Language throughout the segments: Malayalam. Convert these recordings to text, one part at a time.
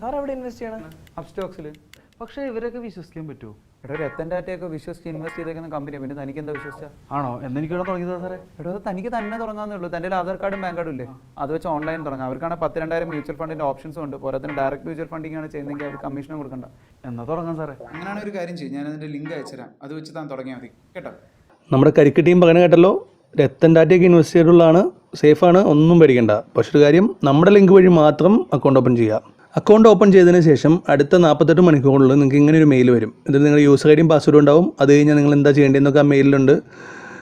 സാർ എവിടെ ഇൻവെസ്റ്റ് ചെയ്യണം? അപ്സ്റ്റോക്സിൽ. പക്ഷേ ഇവരൊക്കെ വിശ്വസിക്കാൻ പറ്റുമോ? എടോ രത്തൻ ടാറ്റയൊക്കെ വിശ്വസിച്ച് ഇൻവെസ്റ്റ് ചെയ്തേക്കുന്ന കമ്പനിയാണ്, പിന്നെ തനിക്ക് എന്താ വിശ്വസിച്ചാ? ആണോ? എന്നെനിക്കിവിടെ തുടങ്ങിയതാ സാറേ? എടോ തനിക്ക് തന്നെ തുടങ്ങാന്നേ ഉള്ളൂ. തൻ്റെ ആധാർ കാർഡും പാൻ കാർഡും ഇല്ലേ, അത് വെച്ച് ഓൺലൈൻ തുടങ്ങാം. അവർക്കാണ് 10,000 മ്യൂച്വൽ ഫണ്ടിൻ്റെ ഓപ്ഷൻസും ഉണ്ട്. പോരാത്തിന് ഡയറക്റ്റ് മ്യൂച്വൽ ഫണ്ടിങ് ആണ് ചെയ്യുന്നതെങ്കിൽ അവർ കമ്മീഷനും കൊടുക്കണ്ട. എന്നാ തുടങ്ങാം സാറേ. അങ്ങനെയാണ് ഒരു കാര്യം ചെയ്യും, ഞാൻ അതിൻ്റെ ലിങ്ക് അയച്ചുതരാം, അത് വെച്ച് താൻ തുടങ്ങിയാൽ മതി കേട്ടോ. നമ്മുടെ കരിക്ക് ടീം പറയുന്നത് കേട്ടല്ലോ, രത്തൻ ടാറ്റയൊക്കെ ഇൻവെസ്റ്റ് ചെയ്തിട്ടുള്ളതാണ്, സേഫാണ്, ഒന്നും പേടിക്കണ്ട. പക്ഷേ ഒരു കാര്യം, നമ്മുടെ ലിങ്ക് വഴി മാത്രം അക്കൗണ്ട് ഓപ്പൺ ചെയ്യുക. അക്കൗണ്ട് ഓപ്പൺ ചെയ്തതിന് ശേഷം അടുത്ത 48 മണിക്കൂറിൽ നിങ്ങൾക്ക് ഇങ്ങനെ ഒരു മെയിൽ വരും. ഇതിൽ നിങ്ങളുടെ യൂസർ ഐ ഡിയും പാസ്വേഡും ഉണ്ടാവും. അത് കഴിഞ്ഞാൽ നിങ്ങൾ എന്താ ചെയ്യേണ്ടതെന്നൊക്കെ ആ മെയിലുണ്ട്.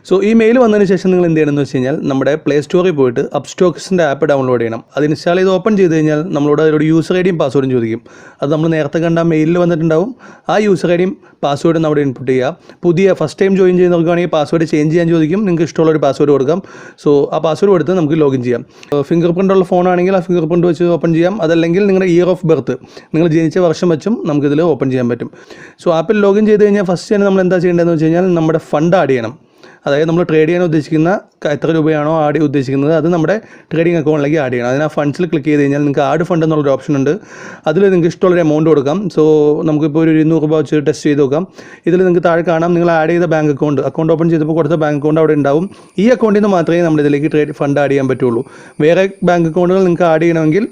സോ ഈ മെയിൽ വന്നതിന് ശേഷം നിങ്ങൾ എന്ത് ചെയ്യണമെന്ന് വെച്ച് കഴിഞ്ഞാൽ നമ്മുടെ പ്ലേ സ്റ്റോറിൽ പോയിട്ട് അപ്സ്റ്റോക്സിൻ്റെ ആപ്പ് ഡൗൺലോഡ് ചെയ്യണം. അത് ഇൻസ്റ്റാൾ ചെയ്ത് ഓപ്പൺ ചെയ്ത് കഴിഞ്ഞാൽ നമ്മളോട് അതിലൊരു യൂസർ ഐ ഡിയും പാസ്വേഡും ചോദിക്കും. അത് നമ്മൾ നേരത്തെ കണ്ട മെയിലിൽ വന്നിട്ടുണ്ടാവും. ആ യൂസർ ഐ ഡിയും പാസ്വേഡും അവിടെ ഇൻപുട്ട് ചെയ്യുക. പുതിയ ഫസ്റ്റ് ടൈം ജോയിൻ ചെയ്യുന്നവർക്കാണെങ്കിൽ പാസ്വേഡ് ചേഞ്ച് ചെയ്യാൻ ചോദിക്കും. നിങ്ങൾക്ക് ഇഷ്ടമുള്ളൊരു പാസ്വേഡ് കൊടുക്കാം. സോ ആ പാസ്വേഡ് കൊടുത്ത് നമുക്ക് ലോഗിൻ ചെയ്യാം. ഫിംഗർ പ്രിൻ്റ് ഉള്ള ഫോണാണെങ്കിൽ ആ ഫിംഗർ പ്രിൻ്റ് വെച്ച് ഓപ്പൺ ചെയ്യാം. അതല്ലെങ്കിൽ നിങ്ങളുടെ ഇയർ ഓഫ് ബർത്ത്, നിങ്ങൾ ജനിച്ച വർഷം വെച്ചും നമുക്കിതിൽ ഓപ്പൺ ചെയ്യാൻ പറ്റും. സോ ആപ്പിൽ ലോഗിൻ ചെയ്ത് കഴിഞ്ഞാൽ ഫസ്റ്റ് തന്നെ നമ്മൾ എന്താ ചെയ്യേണ്ടതെന്ന് വെച്ച് കഴിഞ്ഞാൽ നമ്മുടെ ഫണ്ട് ആഡ് ചെയ്യണം. അതായത് നമ്മൾ ട്രേഡ് ചെയ്യാൻ ഉദ്ദേശിക്കുന്ന എത്ര രൂപയാണോ ആഡ് ഉദ്ദേശിക്കുന്നത് അത് നമ്മുടെ ട്രേഡിംഗ് അക്കൗണ്ടിലേക്ക് ആഡ് ചെയ്യണം. അതിന് ആ ഫണ്ട്സിൽ ക്ലിക്ക് ചെയ്ത് കഴിഞ്ഞാൽ നിങ്ങൾക്ക് ആഡ് ഫണ്ട് എന്നുള്ളൊരു ഓപ്ഷൻ ഉണ്ട്. അതിൽ നിങ്ങൾക്ക് ഇഷ്ടമുള്ളൊരു എമൗണ്ട് കൊടുക്കാം. സോ നമുക്കിപ്പോൾ ഒരു 200 രൂപ വെച്ച് ടെസ്റ്റ് ചെയ്ത് നോക്കാം. ഇതിൽ നിങ്ങൾക്ക് താഴെ കാണാം നിങ്ങൾ ആഡ് ചെയ്ത ബാങ്ക് അക്കൗണ്ട് ഓപ്പൺ ചെയ്തപ്പോൾ കൊടുത്ത ബാങ്ക് അക്കൗണ്ട് അവിടെ ഉണ്ടാവും. ഈ അക്കൗണ്ടിൽ നിന്ന് മാത്രമേ നമ്മൾ ഇതിലേക്ക് ഫണ്ട് ആഡ് ചെയ്യാൻ പറ്റുള്ളൂ. വേറെ ബാങ്ക് അക്കൗണ്ടുകൾ നിങ്ങൾക്ക് ആഡ് ചെയ്യണമെങ്കിൽ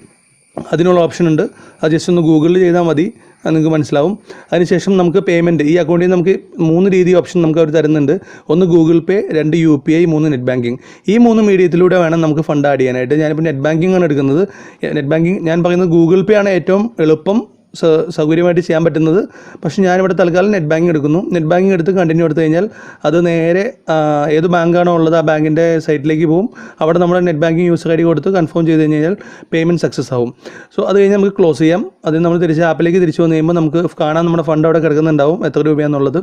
അതിനുള്ള ഓപ്ഷൻ ഉണ്ട്. അത് ജസ്റ്റ് ഒന്ന് ഗൂഗിളിൽ ചെയ്താൽ മതി, അത് നിങ്ങൾക്ക് മനസ്സിലാവും. അതിനുശേഷം നമുക്ക് പേയ്മെൻറ്റ്, ഈ അക്കൗണ്ടിൽ നിന്ന് നമുക്ക് 3 രീതി ഓപ്ഷൻ നമുക്ക് അവർ തരുന്നുണ്ട്. 1 ഗൂഗിൾ പേ, 2 UPI, 3 നെറ്റ് ബാങ്കിങ്. ഈ 3 മീഡിയത്തിലൂടെ വേണം നമുക്ക് ഫണ്ട് ആഡ് ചെയ്യാനായിട്ട്. ഞാനിപ്പോൾ നെറ്റ് ബാങ്കിങ് ആണ് എടുക്കുന്നത്. നെറ്റ് ബാങ്കിങ് ഞാൻ പറയുന്നത് ഗൂഗിൾ പേ ആണ് ഏറ്റവും എളുപ്പം സൗകര്യമായിട്ട് ചെയ്യാൻ പറ്റുന്നത്. പക്ഷേ ഞാനിവിടെ തൽക്കാലം നെറ്റ് ബാങ്കിങ് എടുക്കുന്നു. നെറ്റ് ബാങ്കിങ് എടുത്ത് കണ്ടിന്യൂ എടുത്തു കഴിഞ്ഞാൽ അത് നേരെ ഏത് ബാങ്കാണോ ഉള്ളത് ആ ബാങ്കിൻ്റെ സൈറ്റിലേക്ക് പോകും. അവിടെ നമ്മുടെ net banking user I D കൊടുത്ത് കൺഫേം ചെയ്ത് കഴിഞ്ഞാൽ പേയ്മെൻറ്റ് സക്സസ് ആവും. സോ അത് കഴിഞ്ഞ് നമുക്ക് ക്ലോസ് ചെയ്യാം. അതിന് നമ്മൾ തിരിച്ച് ആപ്പിലേക്ക് തിരിച്ച് വന്നു കഴിയുമ്പോൾ നമുക്ക് കാണാൻ നമ്മുടെ ഫണ്ട് അവിടെ കിടക്കുന്നുണ്ടാവും, എത്ര രൂപയാണെന്നുള്ളത്.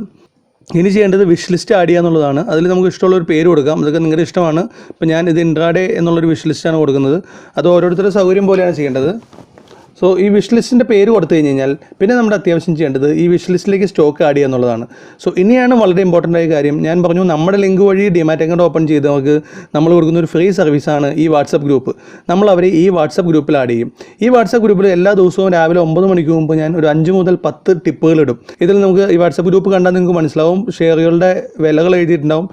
ഇനി ചെയ്യേണ്ടത് വിഷ് ലിസ്റ്റ് ആഡ് ചെയ്യുക എന്നുള്ളതാണ്. അതിൽ നമുക്ക് ഇഷ്ടമുള്ളൊരു പേര് കൊടുക്കാം. അതൊക്കെ നിങ്ങളുടെ ഇഷ്ടമാണ്. ഇപ്പോൾ ഞാൻ ഇത് ഇൻട്രാഡേ എന്നുള്ളൊരു വിഷ് ലിസ്റ്റാണ് കൊടുക്കുന്നത്. അത് ഓരോരുത്തരുടെ സൗകര്യം പോലെയാണ് ചെയ്യേണ്ടത്. സോ ഈ വിഷ് ലിസ്റ്റിൻ്റെ പേര് കൊടുത്തു കഴിഞ്ഞ് കഴിഞ്ഞാൽ പിന്നെ നമ്മുടെ അത്യാവശ്യം ചെയ്യേണ്ടത് ഈ വിഷ് ലിസ്റ്റിലേക്ക് സ്റ്റോക്ക് ആഡ് ചെയ്യുക എന്നുള്ളതാണ്. സോ ഇനിയാണ് വളരെ ഇമ്പോർട്ടൻ്റ് ആയ കാര്യം. ഞാൻ പറഞ്ഞു നമ്മുടെ ലിങ്ക് വഴി ഡിമാറ്റ് അക്കൗണ്ട് ഓപ്പൺ ചെയ്ത് നമുക്ക് നമ്മൾ കൊടുക്കുന്ന ഒരു ഫ്രീ സർവീസാണ് ഈ വാട്സപ്പ് ഗ്രൂപ്പ്. നമ്മൾ അവരെ ഈ വാട്സപ്പ് ഗ്രൂപ്പിൽ ആഡ് ചെയ്യും. ഈ വാട്സപ്പ് ഗ്രൂപ്പിൽ എല്ലാ ദിവസവും രാവിലെ 9 മണിക്ക് മുമ്പ് ഞാൻ ഒരു 5 മുതൽ 10 ടിപ്പുകൾ ഇടും. ഇതിൽ നമുക്ക് ഈ വാട്സപ്പ് ഗ്രൂപ്പ് കണ്ടാൽ നിങ്ങൾക്ക് മനസ്സിലാവും. ഷെയറുകളുടെ വിലകൾ എഴുതിയിട്ടുണ്ടാവും,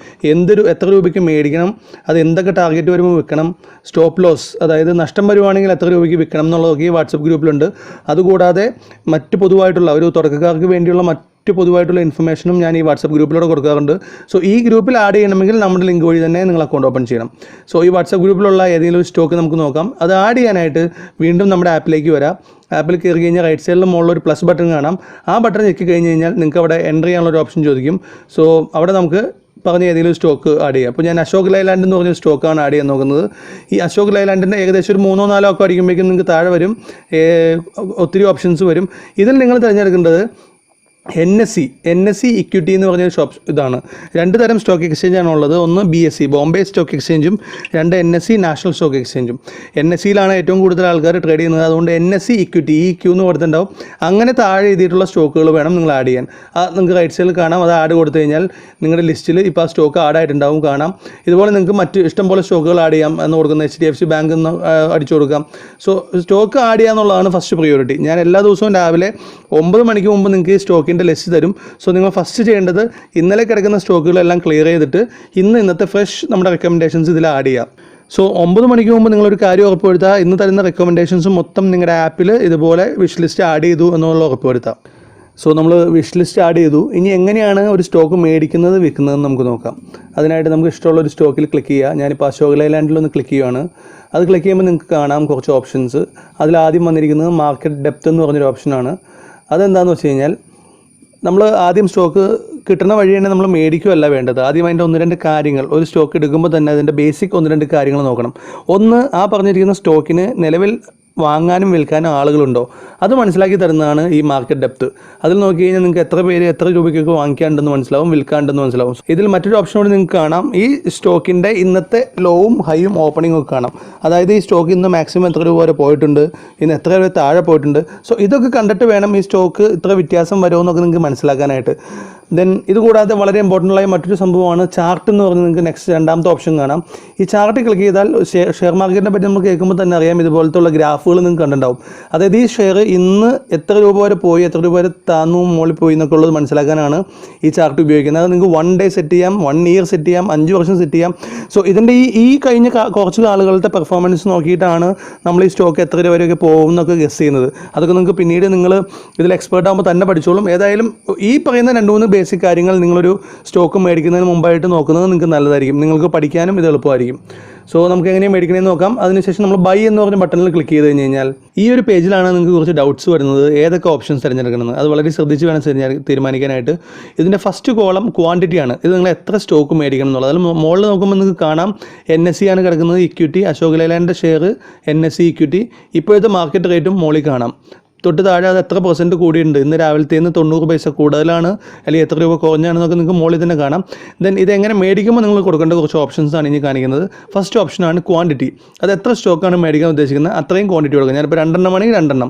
എത്ര രൂപയ്ക്ക് മേടിക്കണം, അത് എന്തൊക്കെ ടാർഗറ്റ് വരുമ്പോൾ വിൽക്കണം, സ്റ്റോപ്പ് ലോസ് അതായത് നഷ്ടം വരുവാണെങ്കിൽ എത്ര രൂപയ്ക്ക് വിൽക്കണം എന്നുള്ളതൊക്കെ ഈ വാട്സപ്പ് ഗ്രൂപ്പിലുണ്ട്. അതുകൂടാതെ മറ്റ് പൊതുവായിട്ടുള്ള ഒരു തുടക്കക്കാർക്ക് വേണ്ടിയുള്ള മറ്റ് പൊതുവായിട്ടുള്ള ഇൻഫർമേഷനും ഞാൻ ഈ വാട്സപ്പ് ഗ്രൂപ്പിലൂടെ കൊടുക്കാറുണ്ട്. സോ ഈ ഗ്രൂപ്പിൽ ആഡ് ചെയ്യണമെങ്കിൽ നമ്മുടെ ലിങ്ക് വഴി തന്നെ നിങ്ങൾ അക്കൗണ്ട് ഓപ്പൺ ചെയ്യണം. സോ ഈ വാട്സപ്പ് ഗ്രൂപ്പിലുള്ള ഏതെങ്കിലും ഒരു സ്റ്റോക്ക് നമുക്ക് നോക്കാം. അത് ആഡ് ചെയ്യാനായിട്ട് വീണ്ടും നമ്മുടെ ആപ്പിലേക്ക് വരാം. ആപ്പിൽ കയറി കഴിഞ്ഞാൽ റൈറ്റ് സൈഡിൽ മുകളിലൊരു പ്ലസ് ബട്ടൺ കാണാം. ആ ബട്ടൺ ഞെക്കി കഴിഞ്ഞ് കഴിഞ്ഞാൽ നിങ്ങൾക്ക് അവിടെ എൻ്റർ ചെയ്യാനുള്ളൊരു ഓപ്ഷൻ ചോദിക്കും. സോ അവിടെ നമുക്ക് പറഞ്ഞ ഏതെങ്കിലും സ്റ്റോക്ക് ആഡ് ചെയ്യുക. അപ്പോൾ ഞാൻ അശോക് ലൈലാൻഡ് എന്ന് പറഞ്ഞ സ്റ്റോക്കാണ് ആഡ് ചെയ്യാൻ നോക്കുന്നത്. ഈ അശോക് ലൈലാൻഡിൻ്റെ ഏകദേശം ഒരു 3-4 ഒക്കെ അടിക്കുമ്പോഴേക്കും നിങ്ങൾക്ക് താഴെ വരും, ഒത്തിരി ഓപ്ഷൻസ് വരും. ഇതിൽ നിങ്ങൾ തിരഞ്ഞെടുക്കേണ്ടത് NSE ഇക്വിറ്റി എന്ന് പറഞ്ഞൊരു ഇതാണ്. 2 തരം സ്റ്റോക്ക് എക്സ്ചേഞ്ചാണ് ഉള്ളത്. ഒന്ന് BSE ബോംബെ സ്റ്റോക്ക് എക്സ്ചേഞ്ചും 2 NSE നാഷണൽ സ്റ്റോക്ക് എക്സ്ചേഞ്ചും. NSEയിലാണ് ഏറ്റവും കൂടുതൽ ആൾക്കാർ ട്രേഡ് ചെയ്യുന്നത്. അതുകൊണ്ട് NSE ഇക്വിറ്റി ഈ ക്യൂ എന്ന് കൊടുത്തിട്ടുണ്ടാവും. അങ്ങനെ താഴെ എഴുതിയിട്ടുള്ള സ്റ്റോക്കുകൾ വേണം നിങ്ങൾ ആഡ് ചെയ്യാൻ. നിങ്ങൾക്ക് റൈറ്റ് സൈഡിൽ കാണാം. അത് ആഡ് കൊടുത്തു കഴിഞ്ഞാൽ നിങ്ങളുടെ ലിസ്റ്റിൽ ഇപ്പോൾ ആ സ്റ്റോക്ക് ആഡ് ആയിട്ടുണ്ടാവും കാണാം. ഇതുപോലെ നിങ്ങൾക്ക് മറ്റ് ഇഷ്ടംപോലെ സ്റ്റോക്കുകൾ ആഡ് ചെയ്യാം എന്ന് കൊടുക്കുന്ന HDFC ബാങ്ക് എന്ന് അടിച്ചു കൊടുക്കാം. സോ സ്റ്റോക്ക് ആഡ് ചെയ്യുക എന്നുള്ളതാണ് ഫസ്റ്റ് പ്രയോറിറ്റി. ഞാൻ എല്ലാ ദിവസവും രാവിലെ 9 മണിക്ക് മുമ്പ് നിങ്ങൾക്ക് ഈ സ്റ്റോക്കിൻ്റെ ലിസ്റ്റ് തരും. സോ നിങ്ങൾ ഫസ്റ്റ് ചെയ്യേണ്ടത് ഇന്നലെ കിടക്കുന്ന സ്റ്റോക്കുകളെല്ലാം ക്ലിയർ ചെയ്തിട്ട് ഇന്നത്തെ ഫ്രഷ് നമ്മുടെ റെക്കമെൻഡേഷൻസ് ഇതിൽ ആഡ് ചെയ്യാം. സോ 9 മണിക്ക് മുമ്പ് നിങ്ങളൊരു കാര്യം ഉറപ്പുവരുത്തുക, ഇന്ന് തരുന്ന റെക്കമെൻഡേഷൻസ് മൊത്തം നിങ്ങളുടെ ആപ്പിൽ ഇതുപോലെ വിഷ് ലിസ്റ്റ് ആഡ് ചെയ്തു എന്നുള്ള ഉറപ്പുവരുത്താം. സോ നമ്മൾ വിഷ് ലിസ്റ്റ് ആഡ് ചെയ്തു. ഇനി എങ്ങനെയാണ് ഒരു സ്റ്റോക്ക് മേടിക്കുന്നത് വിൽക്കുന്നതെന്ന് നമുക്ക് നോക്കാം. അതിനായിട്ട് നമുക്ക് ഇഷ്ടമുള്ളൊരു സ്റ്റോക്കിൽ ക്ലിക്ക് ചെയ്യുക. ഞാനിപ്പോൾ അശോക് ലൈലാൻഡിലൊന്ന് ക്ലിക്ക് ചെയ്യുകയാണ്. അത് ക്ലിക്ക് ചെയ്യുമ്പോൾ നിങ്ങൾക്ക് കാണാം കുറച്ച് ഓപ്ഷൻസ്. അതിലാദ്യം വന്നിരിക്കുന്നത് മാർക്കറ്റ് ഡെപ്ത് എന്ന് പറഞ്ഞൊരു ഓപ്ഷനാണ്. അതെന്താണെന്ന് വെച്ച് കഴിഞ്ഞാൽ നമ്മൾ ആദ്യം സ്റ്റോക്ക് കിട്ടുന്ന വഴി തന്നെ നമ്മൾ മേടിക്കുകയല്ല വേണ്ടത്. ആദ്യം അതിൻ്റെ 1-2 കാര്യങ്ങൾ, ഒരു സ്റ്റോക്ക് എടുക്കുമ്പോൾ തന്നെ അതിൻ്റെ ബേസിക് 1-2 കാര്യങ്ങൾ നോക്കണം. ഒന്ന്, ആ പറഞ്ഞിരിക്കുന്ന സ്റ്റോക്കിന് നിലവിൽ വാങ്ങാനും വിൽക്കാനും ആളുകളുണ്ടോ അത് മനസ്സിലാക്കി തരുന്നതാണ് ഈ മാർക്കറ്റ് ഡെപ്ത്. അതിൽ നോക്കി കഴിഞ്ഞാൽ നിങ്ങൾക്ക് എത്ര പേര് എത്ര രൂപയ്ക്കൊക്കെ വാങ്ങിക്കാനുണ്ടെന്ന് മനസ്സിലാവും, വിൽക്കാനുണ്ടെന്ന് മനസ്സിലാവും. ഇതിൽ മറ്റൊരു ഓപ്ഷൻ കൂടി നിങ്ങൾക്ക് കാണാം. ഈ സ്റ്റോക്കിൻ്റെ ഇന്നത്തെ ലോവും ഹൈയും ഓപ്പണിങ്ങും ഒക്കെ കാണാം. അതായത് ഈ സ്റ്റോക്ക് ഇന്ന് മാക്സിമം എത്ര രൂപ വരെ പോയിട്ടുണ്ട്, ഇന്ന് എത്ര രൂപ താഴെ പോയിട്ടുണ്ട്. സോ ഇതൊക്കെ കണ്ടിട്ട് വേണം ഈ സ്റ്റോക്ക് ഇത്ര വ്യത്യാസം വരുമോ എന്നൊക്കെ നിങ്ങൾക്ക് മനസ്സിലാക്കാനായിട്ട്. ദെൻ ഇത് കൂടാതെ വളരെ ഇമ്പോർട്ടൻ്റ് ആയ മറ്റൊരു സംഭവമാണ് ചാർട്ട് എന്ന് പറഞ്ഞ് നിങ്ങൾക്ക് നെക്സ്റ്റ് രണ്ടാമത്തെ ഓപ്ഷൻ കാണാം. ഈ ചാർട്ട് ക്ലിക്ക് ചെയ്താൽ ഷെയർ മാർക്കറ്റിനെ പറ്റി നമ്മൾ കേൾക്കുമ്പോൾ തന്നെ അറിയാം, ഇതുപോലത്തെ ഉള്ള ഗ്രാഫുകൾ നിങ്ങൾക്ക് കണ്ടിട്ടുണ്ടാവും. അതായത് ഈ ഷെയർ ഇന്ന് എത്ര രൂപ വരെ പോയി, എത്ര രൂപ വരെ താന്നു മുകളിൽ പോയി എന്നൊക്കെ ഉള്ളത് മനസ്സിലാക്കാനാണ് ഈ ചാർട്ട് ഉപയോഗിക്കുന്നത്. അത് നിങ്ങൾക്ക് 1 ഡേ സെറ്റ് ചെയ്യാം, 1 ഇയർ സെറ്റ് ചെയ്യാം, 5 വർഷം സെറ്റ് ചെയ്യാം. സോ ഇതിൻ്റെ ഈ കഴിഞ്ഞ കുറച്ച് ആളുകളുടെ പെർഫോമൻസ് നോക്കിയിട്ടാണ് നമ്മൾ ഈ സ്റ്റോക്ക് എത്ര രൂപ വരെയൊക്കെ പോകും എന്നൊക്കെ ഗസ് ചെയ്യുന്നത്. അതൊക്കെ നിങ്ങൾക്ക് പിന്നീട് നിങ്ങൾ ഇതിൽ എക്സ്പേർട്ട് ആകുമ്പോൾ തന്നെ പഠിച്ചോളും. ഏതായാലും ഈ പറയുന്ന 2-3 ബേസിക് കാര്യങ്ങൾ നിങ്ങളൊരു സ്റ്റോക്ക് മേടിക്കുന്നതിന് മുമ്പായിട്ട് നോക്കുന്നത് നിങ്ങൾക്ക് നല്ലതായിരിക്കും. നിങ്ങൾക്ക് പഠിക്കാനും ഇത് എളുപ്പമായിരിക്കും. സോ നമുക്ക് എങ്ങനെയാണ് മേടിക്കണമെന്ന് നോക്കാം. അതിനുശേഷം നമ്മൾ ബൈ എന്ന് പറഞ്ഞ ബട്ടണിൽ ക്ലിക്ക് ചെയ്ത് കഴിഞ്ഞാൽ ഈ ഒരു പേജിലാണ് നിങ്ങൾക്ക് കുറച്ച് ഡൗട്ട്സ് വരുന്നത്, ഏതൊക്കെ ഓപ്ഷൻസ് തിരഞ്ഞെടുക്കണമെന്ന്. അത് വളരെ ശ്രദ്ധിച്ച് വേണം തീരുമാനിക്കാനായിട്ട്. ഇതിൻ്റെ ഫസ്റ്റ് കോളം ക്വാണ്ടിറ്റിയാണ്. ഇത് നിങ്ങൾ എത്ര സ്റ്റോക്ക് മേടിക്കണം എന്നുള്ളത്. അതിൽ മുകളിൽ നോക്കുമ്പോൾ നിങ്ങൾക്ക് കാണാം NSE ആണ് കിടക്കുന്നത്, ഇക്വിറ്റി, അശോക് ലേലാൻഡിൻ്റെ ഷെയർ, NSE ഇക്വിറ്റി, ഇപ്പോഴത്തെ മാർക്കറ്റ് റേറ്റും മുകളിൽ കാണാം. തൊട്ട് താഴെ അത് എത്ര % കൂടിയുണ്ട്, ഇന്ന് രാവിലത്തേന്ന് 90 പൈസ കൂടുതലാണ് അല്ലെങ്കിൽ എത്ര രൂപ കുറഞ്ഞാണെന്നൊക്കെ നിങ്ങൾക്ക് മുകളിൽ തന്നെ കാണാം. ദെൻ ഇതെങ്ങനെ മേടിക്കുമ്പോൾ നിങ്ങൾ കൊടുക്കേണ്ട കുറച്ച് ഓപ്ഷൻസാണ് ഇനി കാണിക്കുന്നത്. ഫസ്റ്റ് ഓപ്ഷനാണ് ക്വാണ്ടിറ്റി. അത് എത്ര സ്റ്റോക്കാണ് മേടിക്കാൻ ഉദ്ദേശിക്കുന്നത് അത്രയും ക്വാണ്ടിറ്റി കൊടുക്കുക. ഞാനിപ്പോൾ 2 ആണെങ്കിൽ 2.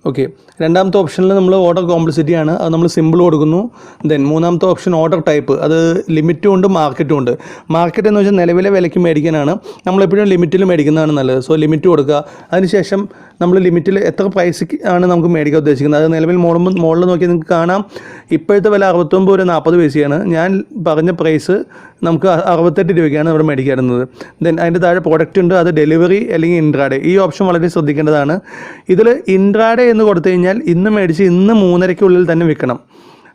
ഓക്കെ. രണ്ടാമത്തെ ഓപ്ഷനിൽ നമ്മൾ ഓർഡർ കോംപ്ലക്സിറ്റി ആണ്, അത് നമ്മൾ സിമ്പിൾ കൊടുക്കുന്നു. ദെൻ മൂന്നാമത്തെ ഓപ്ഷൻ ഓർഡർ ടൈപ്പ്, അത് ലിമിറ്റും ഉണ്ട് മാർക്കറ്റും ഉണ്ട്. മാർക്കറ്റ് എന്ന് വെച്ചാൽ നിലവിലെ വിലയ്ക്ക് മേടിക്കാനാണ്, നമ്മളെപ്പോഴും ലിമിറ്റിൽ മേടിക്കുന്നതാണ് നല്ലത്. സോ ലിമിറ്റ് കൊടുക്കുക. അതിനുശേഷം നമ്മൾ ലിമിറ്റിൽ എത്ര പ്രൈസ് ആണ് നമുക്ക് മേടിക്കാൻ ഉദ്ദേശിക്കുന്നത്. അത് നിലവിൽ മുകളിൽ നോക്കി നിങ്ങൾക്ക് കാണാം, ഇപ്പോഴത്തെ വില 69 രൂപ 40 പൈസയാണ്. ഞാൻ പറഞ്ഞ പ്രൈസ് നമുക്ക് 68 രൂപയ്ക്കാണ് ഇവിടെ മേടിക്കാറുള്ളത്. ദെൻ അതിൻ്റെ താഴെ പ്രോഡക്റ്റ് ഉണ്ട്, അത് ഡെലിവറി അല്ലെങ്കിൽ ഇൻട്രാഡേ. ഈ ഓപ്ഷൻ വളരെ ശ്രദ്ധിക്കേണ്ടതാണ്. ഇതിൽ ഇൻട്രാഡേ എന്ന് കൊടുത്തു കഴിഞ്ഞാൽ ഇന്ന് മേടിച്ച് ഇന്ന് 3:30-ക്കുള്ളിൽ തന്നെ വിൽക്കണം.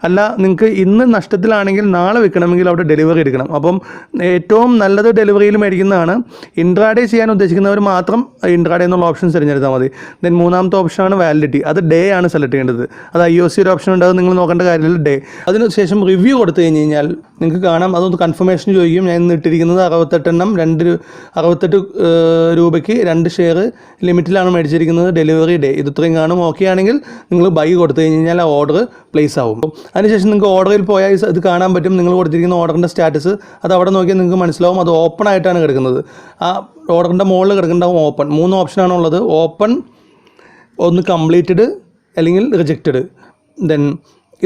അല്ല, നിങ്ങൾക്ക് ഇന്ന് നഷ്ടത്തിലാണെങ്കിൽ നാളെ വിൽക്കണമെങ്കിൽ അവിടെ ഡെലിവറി എടുക്കണം. അപ്പം ഏറ്റവും നല്ലത് ഡെലിവറിയിൽ മേടിക്കുന്നതാണ്. ഇൻട്രാഡേ ചെയ്യാൻ ഉദ്ദേശിക്കുന്നവർ മാത്രം ഇൻട്രാഡേ എന്നുള്ള ഓപ്ഷൻ തിരഞ്ഞെടുത്താൽ മതി. ദെൻ മൂന്നാമത്തെ ഓപ്ഷനാണ് വാലിഡിറ്റി. അത് ഡേ ആണ് സെലക്ട് ചെയ്യേണ്ടത്. അത് IOC ഒരു ഓപ്ഷൻ ഉണ്ട്, അത് നിങ്ങൾ നോക്കേണ്ട കാര്യമില്ല, ഡേ. അതിനുശേഷം റിവ്യൂ കൊടുത്തു കഴിഞ്ഞാൽ നിങ്ങൾക്ക് കാണാം, അതൊന്ന് കൺഫർമേഷൻ ചോദിക്കും. ഞാൻ ഇന്ന് ഇട്ടിരിക്കുന്നത് 68 രൂപയ്ക്ക് 2 ഷെയർ ലിമിറ്റിലാണ് മേടിച്ചിരിക്കുന്നത്, ഡെലിവറി ഡേ. ഇത് ഇത്രയും കാണും. ഓക്കെ ആണെങ്കിൽ നിങ്ങൾ ബൈ കൊടുത്തു കഴിഞ്ഞാൽ ആ ഓർഡർ പ്ലേസ് ആവും. അതിനുശേഷം നിങ്ങൾക്ക് ഓർഡറിൽ പോയാൽ ഇത് കാണാൻ പറ്റും, നിങ്ങൾ കൊടുത്തിരിക്കുന്ന ഓർഡറിൻ്റെ സ്റ്റാറ്റസ്. അത് അവിടെ നോക്കിയാൽ നിങ്ങൾക്ക് മനസ്സിലാവും, അത് ഓപ്പൺ ആയിട്ടാണ് കിടക്കുന്നത്. ആ ഓർഡറിൻ്റെ മുകളിൽ കിടക്കുന്നുണ്ടാവും ഓപ്പൺ. 3 ഓപ്ഷനാണ് ഉള്ളത്, ഓപ്പൺ, ഒന്ന് കംപ്ലീറ്റഡ് അല്ലെങ്കിൽ റിജക്റ്റഡ്. ദെൻ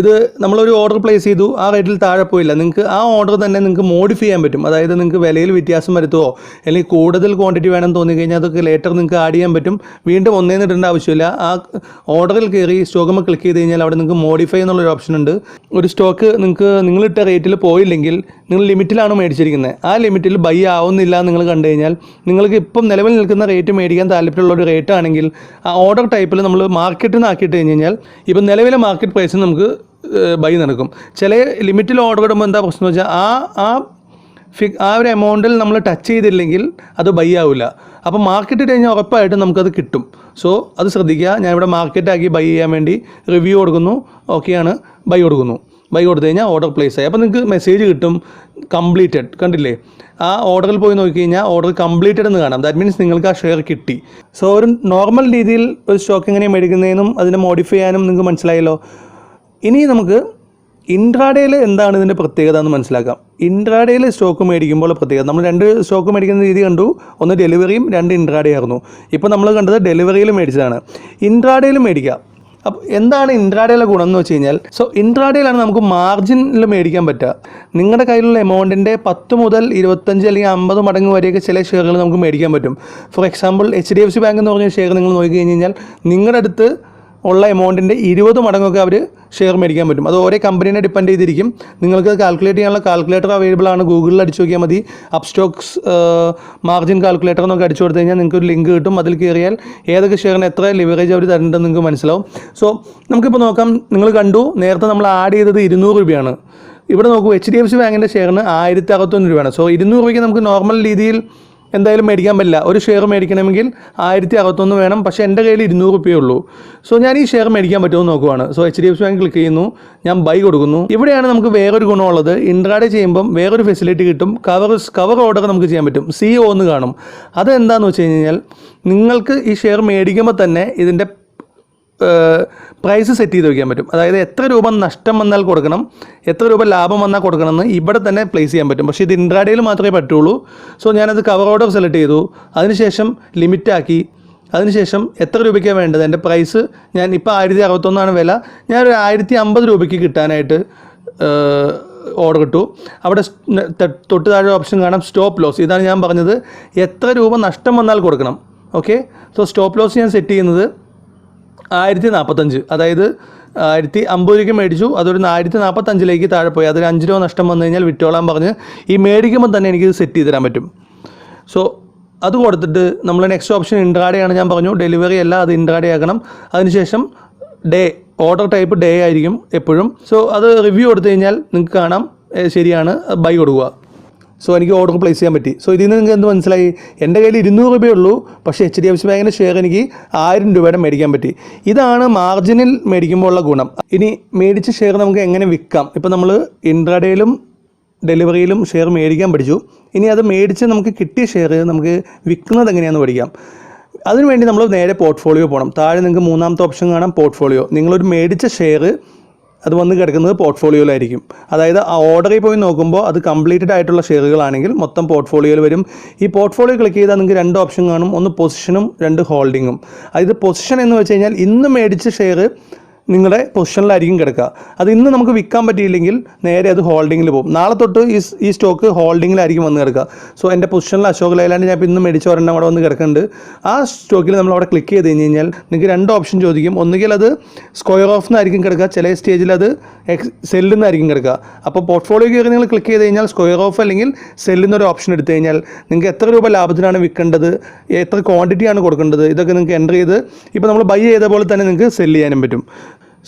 ഇത് നമ്മളൊരു ഓർഡർ പ്ലേസ് ചെയ്തു, ആ റേറ്റിൽ താഴെ പോയില്ല, നിങ്ങൾക്ക് ആ ഓർഡർ തന്നെ നിങ്ങൾക്ക് മോഡിഫൈ ചെയ്യാൻ പറ്റും. അതായത് നിങ്ങൾക്ക് വിലയിൽ വ്യത്യാസം വരുത്തുമോ അല്ലെങ്കിൽ കൂടുതൽ ക്വാണ്ടിറ്റി വേണമെന്ന് തോന്നിക്കഴിഞ്ഞാൽ അതൊക്കെ ലേറ്റർ നിങ്ങൾക്ക് ആഡ് ചെയ്യാൻ പറ്റും. വീണ്ടും ഒന്നേന്ന് ഇടേണ്ട ആവശ്യമില്ല. ആ ഓർഡറിൽ കയറി സ്റ്റോക്കുമ്പോൾ ക്ലിക്ക് ചെയ്ത് കഴിഞ്ഞാൽ അവിടെ നിങ്ങൾക്ക് മോഡിഫൈ എന്നുള്ളൊരു ഓപ്ഷൻ ഉണ്ട്. ഒരു സ്റ്റോക്ക് നിങ്ങളിട്ട റേറ്റിൽ പോയില്ലെങ്കിൽ നിങ്ങൾ ലിമിറ്റിലാണ് മേടിച്ചിരിക്കുന്നത്, ആ ലിമിറ്റിൽ ബൈ ആവുന്നില്ല നിങ്ങൾ കണ്ടു കഴിഞ്ഞാൽ നിങ്ങൾക്ക് ഇപ്പം നിലവിൽ നിൽക്കുന്ന റേറ്റ് മേടിക്കാൻ താല്പര്യമുള്ള ഒരു റേറ്റ് ആണെങ്കിൽ ആ ഓർഡർ ടൈപ്പിൽ നമ്മൾ മാർക്കറ്റിൽ നിന്ന് ആക്കിയിട്ട് കഴിഞ്ഞാൽ ഇപ്പം നിലവിലെ മാർക്കറ്റ് പ്രൈസിന് നമുക്ക് ബൈ നടക്കും. ചില ലിമിറ്റിൽ ഓർഡർ ഇടുമ്പോൾ എന്താ പ്രശ്നം എന്ന് വെച്ചാൽ ആ ഒരു എമൗണ്ടിൽ നമ്മൾ ടച്ച് ചെയ്തില്ലെങ്കിൽ അത് ബൈ ആവില്ല. അപ്പോൾ മാർക്കറ്റ് കഴിഞ്ഞാൽ ഉറപ്പായിട്ടും നമുക്കത് കിട്ടും. സോ അത് ശ്രദ്ധിക്കുക. ഞാനിവിടെ മാർക്കറ്റാക്കി ബൈ ചെയ്യാൻ വേണ്ടി റിവ്യൂ കൊടുക്കുന്നു, ഓക്കെയാണ്, ബൈ കൊടുക്കുന്നു. ബൈ കൊടുത്തു കഴിഞ്ഞാൽ ഓർഡർ പ്ലേസ് ആയി. അപ്പോൾ നിങ്ങൾക്ക് മെസ്സേജ് കിട്ടും, കംപ്ലീറ്റഡ്. കണ്ടില്ലേ, ആ ഓർഡറിൽ പോയി നോക്കി കഴിഞ്ഞാൽ ഓർഡർ കംപ്ലീറ്റഡ് എന്ന് കാണാം. ദാറ്റ് മീൻസ് നിങ്ങൾക്ക് ആ ഷെയർ കിട്ടി. സോ ഒരു നോർമൽ രീതിയിൽ ഒരു സ്റ്റോക്ക് എങ്ങനെയാണ് മേടിക്കുന്നതെന്നും അതിനെ മോഡിഫൈ ചെയ്യാനും നിങ്ങൾക്ക് മനസ്സിലായല്ലോ. ഇനി നമുക്ക് ഇൻട്രാഡേയിൽ എന്താണ് ഇതിൻ്റെ പ്രത്യേകത എന്ന് മനസ്സിലാക്കാം. ഇൻട്രാഡേയിൽ സ്റ്റോക്ക് മേടിക്കുമ്പോൾ പ്രത്യേകത, നമ്മൾ 2 സ്റ്റോക്ക് മേടിക്കുന്ന രീതി കണ്ടു, ഒന്ന് ഡെലിവറിയും 2 ഇൻട്രാഡേ ആയിരുന്നു. ഇപ്പോൾ നമ്മൾ കണ്ടത് ഡെലിവറിയിൽ മേടിച്ചതാണ്. ഇൻട്രാഡേയിൽ മേടിക്കാം. അപ്പോൾ എന്താണ് ഇൻട്രാഡേയിലെ ഗുണം എന്ന് വെച്ച് കഴിഞ്ഞാൽ, സോ ഇൻട്രാഡേയിലാണ് നമുക്ക് മാർജിനിൽ മേടിക്കാൻ പറ്റുക. നിങ്ങളുടെ കയ്യിലുള്ള എമൗണ്ടിൻ്റെ 10 മുതൽ 25 അല്ലെങ്കിൽ 50 മടങ്ങ് വരെയൊക്കെ ചില ഷെയറുകൾ നമുക്ക് മേടിക്കാൻ പറ്റും. ഫോർ എക്സാമ്പിൾ HDFC ബാങ്ക് എന്ന് പറഞ്ഞ ഷെയർ നിങ്ങൾ നോക്കി കഴിഞ്ഞാൽ നിങ്ങളുടെ അടുത്ത് ഉള്ള എമൗണ്ടിൻ്റെ 20 മടങ്ങൊക്കെ അവർ ഷെയർ മേടിക്കാൻ പറ്റും. അത് ഓരോ കമ്പനീനെ ഡിപ്പെൻഡ് ചെയ്തിരിക്കും. നിങ്ങൾക്ക് കാൽക്കുലേറ്റ് ചെയ്യാനുള്ള കാൽക്കുലേറ്റർ അവൈലബിൾ ആണ്. ഗൂഗിളിൽ അടിച്ചു നോക്കിയാൽ മതി, അപ്സ്റ്റോക്സ് മാർജിൻ കാൽക്കുലേറ്റർ എന്നൊക്കെ അടിച്ചു കൊടുത്തു കഴിഞ്ഞാൽ നിങ്ങൾക്ക് ഒരു ലിങ്ക് കിട്ടും. അതിൽ കയറിയാൽ ഏതൊക്കെ ഷെയറിന് എത്ര ലിവറേജ് അവർ തരുന്നുണ്ടെന്ന് നിങ്ങൾക്ക് മനസ്സിലാവും. സോ നമുക്കിപ്പോൾ നോക്കാം. നിങ്ങൾ കണ്ടു, നേരത്തെ നമ്മൾ ആഡ് ചെയ്തത് 200 രൂപയാണ്. ഇവിടെ നോക്കൂ, HDFC ബാങ്കിൻ്റെ ഷെയറിന് 1061 രൂപയാണ്. സോ 200 രൂപയ്ക്ക് നമുക്ക് നോർമൽ രീതിയിൽ എന്തായാലും മേടിക്കാൻ പറ്റില്ല. ഒരു ഷെയർ മേടിക്കണമെങ്കിൽ 1061 വേണം. പക്ഷേ എൻ്റെ കയ്യിൽ 200 രൂപയേ ഉള്ളൂ. സോ ഞാൻ ഈ ഷെയർ മേടിക്കാൻ പറ്റുമെന്ന് നോക്കുവാണ്. സോ HDFC ബാങ്ക് ക്ലിക്ക് ചെയ്യുന്നു, ഞാൻ ബൈ കൊടുക്കുന്നു. ഇവിടെയാണ് നമുക്ക് വേറൊരു ഗുണമുള്ളത്. ഇൻട്രാഡേ ചെയ്യുമ്പം വേറൊരു ഫെസിലിറ്റി കിട്ടും. കവർ ഓർഡർ നമുക്ക് ചെയ്യാൻ പറ്റും. CO എന്ന് കാണും. അതെന്താണെന്ന് വെച്ച് കഴിഞ്ഞാൽ നിങ്ങൾക്ക് ഈ ഷെയർ മേടിക്കുമ്പോൾ തന്നെ ഇതിൻ്റെ പ്രൈസ് സെറ്റ് ചെയ്ത് വയ്ക്കാൻ പറ്റും. അതായത് എത്ര രൂപ നഷ്ടം വന്നാൽ കൊടുക്കണം, എത്ര രൂപ ലാഭം വന്നാൽ കൊടുക്കണമെന്ന് ഇവിടെ തന്നെ പ്ലേസ് ചെയ്യാൻ പറ്റും. പക്ഷേ ഇത് ഇൻട്രാഡേയിൽ മാത്രമേ പറ്റുള്ളൂ. സോ ഞാനത് കവർ ഓർഡർ സെലക്ട് ചെയ്തു, അതിനുശേഷം ലിമിറ്റാക്കി, അതിനുശേഷം എത്ര രൂപയ്ക്കാണ് വേണ്ടത്, എൻ്റെ പ്രൈസ് ഞാൻ ഇപ്പോൾ 1061 വില, ഞാനൊരു 1050 രൂപയ്ക്ക് കിട്ടാനായിട്ട് ഓർഡർ ഇട്ടു. അവിടെ തൊട്ട് താഴെ ഓപ്ഷൻ കാണാം സ്റ്റോപ്പ് ലോസ്. ഇതാണ് ഞാൻ പറഞ്ഞത്, എത്ര രൂപ നഷ്ടം വന്നാൽ കൊടുക്കണം. ഓക്കെ, സോ സ്റ്റോപ്പ് ലോസ് ഞാൻ സെറ്റ് ചെയ്യുന്നത് 1045, അതായത് 1050 രൂപയ്ക്ക് മേടിച്ചു, അതൊരു 1045 താഴെ പോയി, അതിൽ 5 രൂപ നഷ്ടം വന്നു കഴിഞ്ഞാൽ വിറ്റോളാൻ പറഞ്ഞ് ഈ മേടിക്കുമ്പോൾ തന്നെ എനിക്കിത് സെറ്റ് ചെയ്ത് തരാൻ പറ്റും. സോ അത് കൊടുത്തിട്ട് നമ്മൾ നെക്സ്റ്റ് ഓപ്ഷൻ ഇൻട്രാഡേ ആണ്. ഞാൻ പറഞ്ഞു ഡെലിവറി അല്ല, അത് ഇൻട്രാഡേ ആക്കണം. അതിനുശേഷം ഓർഡർ ടൈപ്പ് ഡേ ആയിരിക്കും എപ്പോഴും. സോ അത് റിവ്യൂ കൊടുത്തു കഴിഞ്ഞാൽ നിങ്ങൾക്ക് കാണാം ശരിയാണ്, ബൈ കൊടുക്കുക. സോ എനിക്ക് ഓർഡർ പ്ലേസ് ചെയ്യാൻ പറ്റി. സോ ഇതിൽ നിന്ന് നിങ്ങൾക്ക് എന്ത് മനസ്സിലായി? എൻ്റെ കയ്യിൽ 200 രൂപയേ ഉള്ളൂ, പക്ഷേ HDFC ബാങ്കിൻ്റെ ഷെയർ എനിക്ക് 1000 രൂപയുടെ മേടിക്കാൻ പറ്റി. ഇതാണ് മാർജിനിൽ മേടിക്കുമ്പോൾ ഉള്ള ഗുണം. ഇനി മേടിച്ച ഷെയർ നമുക്ക് എങ്ങനെ വിൽക്കാം? ഇപ്പോൾ നമ്മൾ ഇൻട്രാഡേയിലും ഡെലിവറിയിലും ഷെയർ മേടിക്കാൻ പഠിച്ചു. ഇനി അത് മേടിച്ച് നമുക്ക് കിട്ടിയ ഷെയർ നമുക്ക് വിൽക്കുന്നത് എങ്ങനെയാണെന്ന് പഠിക്കാം. അതിനുവേണ്ടി നമ്മൾ നേരെ പോർട്ട്ഫോളിയോ പോകണം. താഴെ നിങ്ങൾക്ക് 3ാമത്തെ ഓപ്ഷൻ കാണാം, പോർട്ട്ഫോളിയോ. നിങ്ങളൊരു മേടിച്ച ഷെയർ അത് വന്ന് കിടക്കുന്നത് പോർട്ട്ഫോളിയോയിലായിരിക്കും. അതായത് ആ ഓർഡറിൽ പോയി നോക്കുമ്പോൾ അത് കംപ്ലീറ്റഡ് ആയിട്ടുള്ള ഷെയറുകളാണെങ്കിൽ മൊത്തം പോർട്ട്ഫോളിയോയിൽ വരും. ഈ പോർട്ട്ഫോളിയോ ക്ലിക്ക് ചെയ്താൽ നിങ്ങൾക്ക് 2 ഓപ്ഷൻ കാണും, ഒന്ന് പൊസിഷനും 2 ഹോൾഡിങ്ങും. അതായത് പൊസിഷൻ എന്ന് വെച്ച് കഴിഞ്ഞാൽ ഇന്ന് മേടിച്ച ഷെയർ നിങ്ങളുടെ പൊസിഷനിലായിരിക്കും കിടക്കുക. അത് ഇന്ന് നമുക്ക് വിൽക്കാൻ പറ്റിയില്ലെങ്കിൽ നേരെ അത് ഹോൾഡിങ്ങിൽ പോകും. നാളെ തൊട്ട് ഈ സ്റ്റോക്ക് ഹോൾഡിങ്ങിലായിരിക്കും വന്ന് കിടക്കുക. സോ എൻ്റെ പൊസിഷനിൽ അശോക് ലൈലാൻഡ് ഞാൻ ഇപ്പോൾ ഇന്ന് മേടിച്ച ഒരെണ്ണം അവിടെ വന്ന് കിടക്കുന്നുണ്ട്. ആ സ്റ്റോക്കിൽ നമ്മൾ അവിടെ ക്ലിക്ക് ചെയ്ത് കഴിഞ്ഞാൽ നിങ്ങൾക്ക് 2 ഓപ്ഷൻ ചോദിക്കും. ഒന്നുകിൽ അത് സ്ക്വയർ ഓഫ് എന്നായിരിക്കും കിടക്കുക, ചില സ്റ്റേജിൽ അത് സെല്ലിൽ നിന്നായിരിക്കും കിടക്കുക. അപ്പോൾ പോർട്ട്ഫോളിയോ കയറി നിങ്ങൾ ക്ലിക്ക് ചെയ്ത് കഴിഞ്ഞാൽ സ്ക്വയർ ഓഫ് അല്ലെങ്കിൽ സെല്ലിൽ നിന്നൊരു ഓപ്ഷൻ എടുത്തു കഴിഞ്ഞാൽ നിങ്ങൾക്ക് എത്ര രൂപ ലാഭത്തിനാണ് വിൽക്കേണ്ടത്, എത്ര ക്വാണ്ടിറ്റിയാണ് കൊടുക്കേണ്ടത്, ഇതൊക്കെ നിങ്ങൾക്ക് എൻ്റർ ചെയ്ത് ഇപ്പോൾ നമ്മൾ ബൈ ചെയ്ത പോലെ തന്നെ നിങ്ങൾക്ക് സെല്ല് ചെയ്യാനും പറ്റും.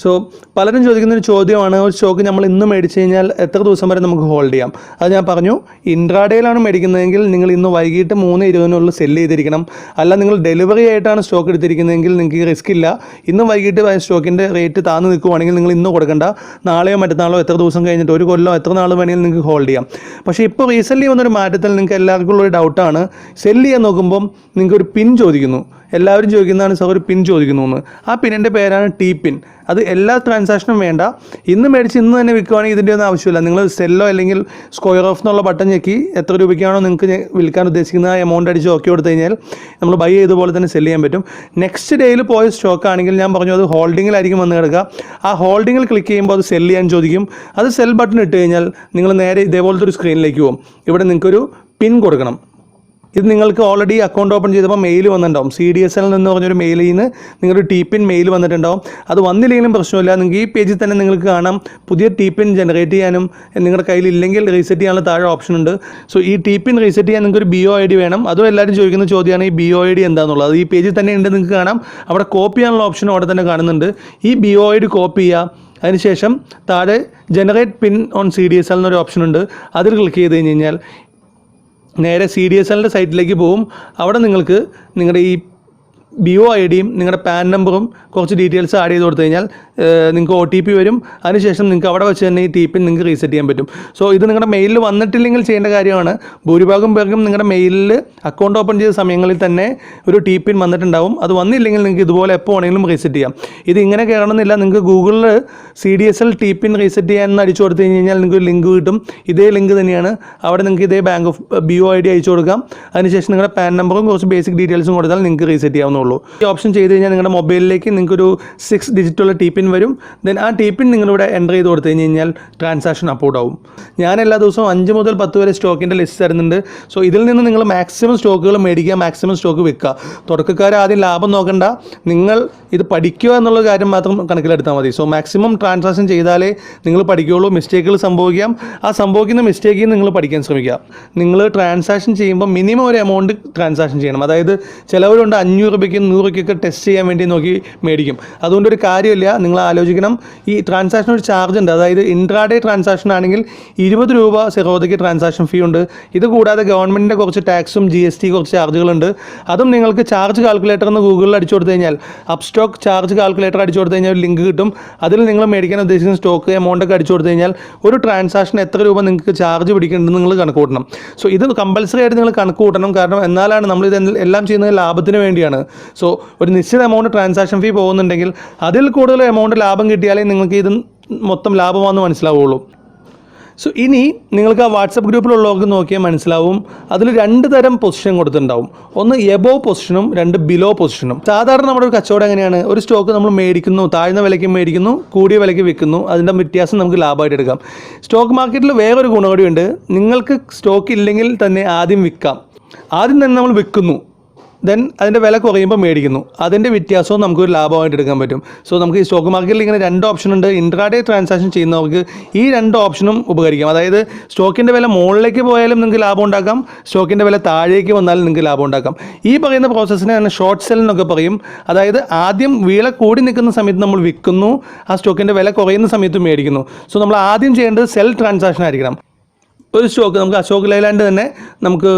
സോ പലരും ചോദിക്കുന്നൊരു ചോദ്യമാണ്, ഒരു സ്റ്റോക്ക് നമ്മൾ ഇന്ന് മേടിച്ച് കഴിഞ്ഞാൽ എത്ര ദിവസം വരെ നമുക്ക് ഹോൾഡ് ചെയ്യാം? അത് ഞാൻ പറഞ്ഞു, ഇൻട്രാഡേയിലാണ് മേടിക്കുന്നതെങ്കിൽ നിങ്ങൾ ഇന്ന് വൈകിട്ട് 3:20 സെല്ല് ചെയ്തിരിക്കണം. അല്ല നിങ്ങൾ ഡെലിവറി ആയിട്ടാണ് സ്റ്റോക്ക് എടുത്തിരിക്കുന്നതെങ്കിൽ നിങ്ങൾക്ക് റിസ്ക് ഇല്ല. ഇന്ന് വൈകിട്ട് സ്റ്റോക്കിൻ്റെ റേറ്റ് താന്ന് നിൽക്കുവാണെങ്കിൽ നിങ്ങൾ ഇന്ന് കൊടുക്കണ്ട, നാളെയോ മറ്റന്നാളോ എത്ര ദിവസം കഴിഞ്ഞിട്ട് 1 കൊല്ലം എത്ര നാൾ വേണമെങ്കിലും നിങ്ങൾക്ക് ഹോൾഡ് ചെയ്യാം. പക്ഷേ ഇപ്പോൾ റീസെൻ്റ്ലി വന്നൊരു മാറ്റത്തിൽ നിങ്ങൾക്ക് എല്ലാവർക്കും ഉള്ളൊരു ഡൗട്ടാണ്, സെല്ല് ചെയ്യാൻ നോക്കുമ്പം നിങ്ങൾക്ക് ഒരു പിൻ ചോദിക്കുന്നു. എല്ലാവരും ചോദിക്കുന്നതാണ് സാർ ഒരു പിൻ ചോദിക്കുന്നു എന്ന്. ആ പിന്നിൻ്റെ പേരാണ് ടി പിൻ. അത് എല്ലാ ട്രാൻസാക്ഷനും വേണ്ട. ഇന്ന് മേടിച്ച് ഇന്ന് തന്നെ വിൽക്കുകയാണെങ്കിൽ ഇതിൻ്റെ ഒന്നും ആവശ്യമില്ല. നിങ്ങൾ സെല്ലോ അല്ലെങ്കിൽ സ്ക്വയർ ഓഫ് എന്നുള്ള ബട്ടൺ ഞെക്കി എത്ര രൂപയ്ക്കാണോ നിങ്ങൾക്ക് വിൽക്കാൻ ഉദ്ദേശിക്കുന്ന ആ എമൗണ്ട് അടിച്ച് ഓക്കെ കൊടുത്തു കഴിഞ്ഞാൽ നമ്മൾ ബൈ ചെയ്ത പോലെ തന്നെ സെല്ല് ചെയ്യാൻ പറ്റും. നെക്സ്റ്റ് ഡേയിൽ പോയ സ്റ്റോക്ക് ആണെങ്കിൽ ഞാൻ പറഞ്ഞു അത് ഹോൾഡിങ്ങിലായിരിക്കും വന്ന് കിടക്കുക. ആ ഹോൾഡിങ്ങിൽ ക്ലിക്ക് ചെയ്യുമ്പോൾ അത് സെല്ല് ചെയ്യാൻ ചോദിക്കും. അത് സെൽ ബട്ടൺ ഇട്ട് കഴിഞ്ഞാൽ നിങ്ങൾ നേരെ ഇതേപോലത്തെ ഒരു സ്ക്രീനിലേക്ക് പോകും. ഇവിടെ നിങ്ങൾക്കൊരു പിൻ കൊടുക്കണം. ഇത് നിങ്ങൾക്ക് ഓൾറെഡി അക്കൗണ്ട് ഓപ്പൺ ചെയ്തപ്പോൾ മെയിൽ വന്നിട്ടുണ്ടാവും. CDSL എന്ന് പറഞ്ഞൊരു മെയിലിൽ നിന്ന് നിങ്ങളൊരു ടി പിൻ മെയിൽ വന്നിട്ടുണ്ടാവും. അത് വന്നില്ലെങ്കിലും പ്രശ്നമില്ല. നിങ്ങൾക്ക് ഈ പേജിൽ തന്നെ നിങ്ങൾക്ക് കാണാം പുതിയ ടി പിൻ ജനറേറ്റ് ചെയ്യാനും നിങ്ങളുടെ കയ്യിലില്ലെങ്കിൽ റീസെറ്റ് ചെയ്യാനുള്ള താഴെ ഓപ്ഷൻ ഉണ്ട്. സോ ഈ ടി പിൻ റീസെറ്റ് ചെയ്യാൻ നിങ്ങൾക്ക് ഒരു BOID വേണം. അതും എല്ലാവരും ചോദിക്കുന്ന ചോദ്യമാണ് ഈ BOID എന്താണെന്നുള്ളത്. അത് ഈ പേജിൽ തന്നെ ഉണ്ട്, നിങ്ങൾക്ക് കാണാം. അവിടെ കോപ്പി ചെയ്യാനുള്ള ഓപ്ഷൻ അവിടെ തന്നെ കാണുന്നുണ്ട്. ഈ BOID കോപ്പി ചെയ്യുക. അതിനുശേഷം താഴെ ജനറേറ്റ് പിൻ ഓൺ CDSL എന്നൊരു ഓപ്ഷൻ ഉണ്ട്. അതിൽ ക്ലിക്ക് ചെയ്ത് കഴിഞ്ഞാൽ നേരെ CDSLൻ്റെ സൈറ്റിലേക്ക് പോകും. അവിടെ നിങ്ങൾക്ക് നിങ്ങളുടെ ഈ BOIDയും നിങ്ങളുടെ പാൻ നമ്പറും കുറച്ച് ഡീറ്റെയിൽസ് ആഡ് ചെയ്ത് കൊടുത്തു കഴിഞ്ഞാൽ നിങ്ങൾക്ക് OTP വരും. അതിനുശേഷം നിങ്ങൾക്ക് അവിടെ വെച്ച് തന്നെ ഈ ടി പിൻ നിങ്ങൾക്ക് റീസെറ്റ് ചെയ്യാൻ പറ്റും. സോ ഇത് നിങ്ങളുടെ മെയിലിൽ വന്നിട്ടില്ലെങ്കിൽ ചെയ്യേണ്ട കാര്യമാണ്. ഭൂരിഭാഗം പേർക്കും നിങ്ങളുടെ മെയിലിൽ അക്കൗണ്ട് ഓപ്പൺ ചെയ്ത സമയങ്ങളിൽ തന്നെ ഒരു ടി പിൻ വന്നിട്ടുണ്ടാവും. അത് വന്നില്ലെങ്കിൽ നിങ്ങൾക്ക് ഇതുപോലെ എപ്പോൾ വേണമെങ്കിലും റീസെറ്റ് ചെയ്യാം. ഇത് ഇങ്ങനെ കയറണമെന്നില്ല. നിങ്ങൾക്ക് ഗൂഗിളിൽ CDSL ടി പിൻ റീസെറ്റ് ചെയ്യാൻ അടിച്ചു കൊടുത്തു കഴിഞ്ഞാൽ നിങ്ങൾക്ക് ഒരു ലിങ്ക് കിട്ടും. ഇതേ ലിങ്ക് തന്നെയാണ്. അവിടെ നിങ്ങൾക്ക് ഇതേ ബാങ്ക് ഓഫ് BOID അയച്ചു കൊടുക്കാം. അതിനുശേഷം നിങ്ങളുടെ പാൻ നമ്പറും കുറച്ച് ബേസിക് ഡീറ്റെയിൽസും കൊടുത്താൽ നിങ്ങൾക്ക് റീസെറ്റ് ചെയ്യാവുന്നുള്ളൂ. ഈ ഓപ്ഷൻ ചെയ്ത് കഴിഞ്ഞാൽ നിങ്ങളുടെ മൊബൈലിലേക്ക് നിങ്ങൾക്കൊരു 6 ഡിജിറ്റുള്ള ടി പിൻ വരും. ദെൻ ആ ടി പിൻ നിങ്ങളിവിടെ എൻ്റർ ചെയ്ത് കൊടുത്തു കഴിഞ്ഞാൽ ട്രാൻസാക്ഷൻ അപ്ലോഡ് ആവും. ഞാൻ എല്ലാ ദിവസവും 5 മുതൽ 10 വരെ സ്റ്റോക്കിൻ്റെ ലിസ്റ്റ് തരുന്നുണ്ട്. സോ ഇതിൽ നിന്ന് നിങ്ങൾ മാക്സിമം സ്റ്റോക്കുകൾ മേടിക്കുക, മാക്സിമം സ്റ്റോക്ക് വിൽക്കുക. തുടക്കക്കാർ ആദ്യം ലാഭം നോക്കണ്ട, നിങ്ങൾ ഇത് പഠിക്കുക എന്നുള്ള കാര്യം മാത്രം കണക്കിലെടുത്താൽ മതി. സോ മാക്സിമം ട്രാൻസാക്ഷൻ ചെയ്താലേ നിങ്ങൾ പഠിക്കുകയുള്ളൂ. മിസ്റ്റേക്കുകൾ സംഭവിക്കാം. ആ സംഭവിക്കുന്ന മിസ്റ്റേക്കിൽ നിങ്ങൾ പഠിക്കാൻ ശ്രമിക്കുക. നിങ്ങൾ ട്രാൻസാക്ഷൻ ചെയ്യുമ്പോൾ മിനിമം ഒരു എമൗണ്ട് ട്രാൻസാക്ഷൻ ചെയ്യണം. അതായത് ചിലവരുണ്ട് 500 രൂപയ്ക്ക് 100 രൂപയ്ക്കൊക്കെ ടെസ്റ്റ് ചെയ്യാൻ വേണ്ടി നോക്കി മേടിക്കും. അതുകൊണ്ടൊരു കാര്യമില്ല. നിങ്ങൾ ആലോചിക്കണം, ഈ ട്രാൻസാക്ഷൻ ഒരു ചാർജ് ഉണ്ട്. അതായത് ഇൻട്രാഡേ ട്രാൻസാക്ഷൻ ആണെങ്കിൽ 20 രൂപ സെറോദയ്ക്ക് ട്രാൻസാക്ഷൻ ഫീ ഉണ്ട്. ഇത് കൂടാതെ ഗവൺമെൻറ്റിൻ്റെ കുറച്ച് ടാക്സും GST കുറച്ച് ചാർജുകളുണ്ട്. അതും നിങ്ങൾക്ക് ചാർജ് കാൽക്കുലേറ്റർ എന്ന് ഗൂഗിളിൽ അടിച്ചു കൊടുത്തു കഴിഞ്ഞാൽ അപ്സ്റ്റോക്ക് ചാർജ് കാൽക്കുലേറ്റർ അടിച്ചു കൊടുത്തു കഴിഞ്ഞാൽ ഒരു ലിങ്ക് കിട്ടും. അതിൽ നിങ്ങൾ മേടിക്കാൻ ഉദ്ദേശിക്കുന്ന സ്റ്റോക്ക് എമൗണ്ടൊക്കെ അടിച്ചു കൊടുത്തു കഴിഞ്ഞാൽ ഒരു ട്രാൻസാക്ഷൻ എത്ര രൂപ നിങ്ങൾക്ക് ചാർജ് പിടിക്കേണ്ടതെന്ന് നിങ്ങൾ കണക്ക് കൂട്ടണം. സോ ഇത് കമ്പൽസറി ആയിട്ട് നിങ്ങൾ കണക്ക് കൂട്ടണം. കാരണം എന്നാലാണ് നമ്മളിത് എല്ലാം ചെയ്യുന്നത് ലാഭത്തിന് വേണ്ടിയാണ്. സോ ഒരു നിശ്ചിത എമൗണ്ട് ട്രാൻസാക്ഷൻ ഫീ പോകുന്നുണ്ടെങ്കിൽ അതിൽ കൂടുതൽ എമൗണ്ട് ലാഭം കിട്ടിയാലേ നിങ്ങൾക്ക് ഇത് മൊത്തം ലാഭമാണെന്ന് മനസ്സിലാവുള്ളൂ. സോ ഇനി നിങ്ങൾക്ക് ആ വാട്സപ്പ് ഗ്രൂപ്പിലുള്ളവർക്ക് നോക്കിയാൽ മനസ്സിലാവും അതിൽ 2 തരം പൊസിഷൻ കൊടുത്തിട്ടുണ്ടാവും. ഒന്ന് എബോവ് പൊസിഷനും 2 ബിലോ പൊസിഷനും. സാധാരണ നമ്മുടെ ഒരു കച്ചവടം എങ്ങനെയാണ്? ഒരു സ്റ്റോക്ക് നമ്മൾ മേടിക്കുന്നു, താഴ്ന്ന വിലയ്ക്ക് മേടിക്കുന്നു, കൂടിയ വിലയ്ക്ക് വിൽക്കുന്നു, അതിൻ്റെ വ്യത്യാസം നമുക്ക് ലാഭമായിട്ട് എടുക്കാം. സ്റ്റോക്ക് മാർക്കറ്റിൽ വേറൊരു ഗുണം കൂടിയുണ്ട്. നിങ്ങൾക്ക് സ്റ്റോക്ക് ഇല്ലെങ്കിൽ തന്നെ ആദ്യം വിൽക്കാം. ആദ്യം തന്നെ നമ്മൾ വിൽക്കുന്നു, ദെൻ അതിൻ്റെ വില കുറയുമ്പോൾ മേടിക്കുന്നു, അതിൻ്റെ വ്യത്യാസവും നമുക്കൊരു ലാഭമായിട്ട് എടുക്കാൻ പറ്റും. സോ നമുക്ക് ഈ സ്റ്റോക്ക് മാർക്കറ്റിൽ ഇങ്ങനെ 2 ഓപ്ഷൻ ഉണ്ട്. ഇൻട്രാഡേ ട്രാൻസാക്ഷൻ ചെയ്യുന്നവർക്ക് ഈ 2 ഓപ്ഷനും ഉപകരിക്കാം. അതായത് സ്റ്റോക്കിൻ്റെ വില മുകളിലേക്ക് പോയാലും നിങ്ങൾക്ക് ലാഭം ഉണ്ടാക്കാം, സ്റ്റോക്കിൻ്റെ വില താഴേക്ക് വന്നാലും നിങ്ങൾക്ക് ലാഭം ഉണ്ടാക്കാം. ഈ പറയുന്ന പ്രോസസ്സിനെ തന്നെ ഷോർട്ട് സെൽ എന്നൊക്കെ പറയും. അതായത് ആദ്യം വില കൂടി നിൽക്കുന്ന സമയത്ത് നമ്മൾ വിൽക്കുന്നു, ആ സ്റ്റോക്കിൻ്റെ വില കുറയുന്ന സമയത്ത് മേടിക്കുന്നു. സോ നമ്മൾ ആദ്യം ചെയ്യേണ്ടത് സെൽ ട്രാൻസാക്ഷൻ ആയിരിക്കണം. ഒരു സ്റ്റോക്ക് നമുക്ക് അശോക് ലൈലാൻഡ് തന്നെ നമുക്ക്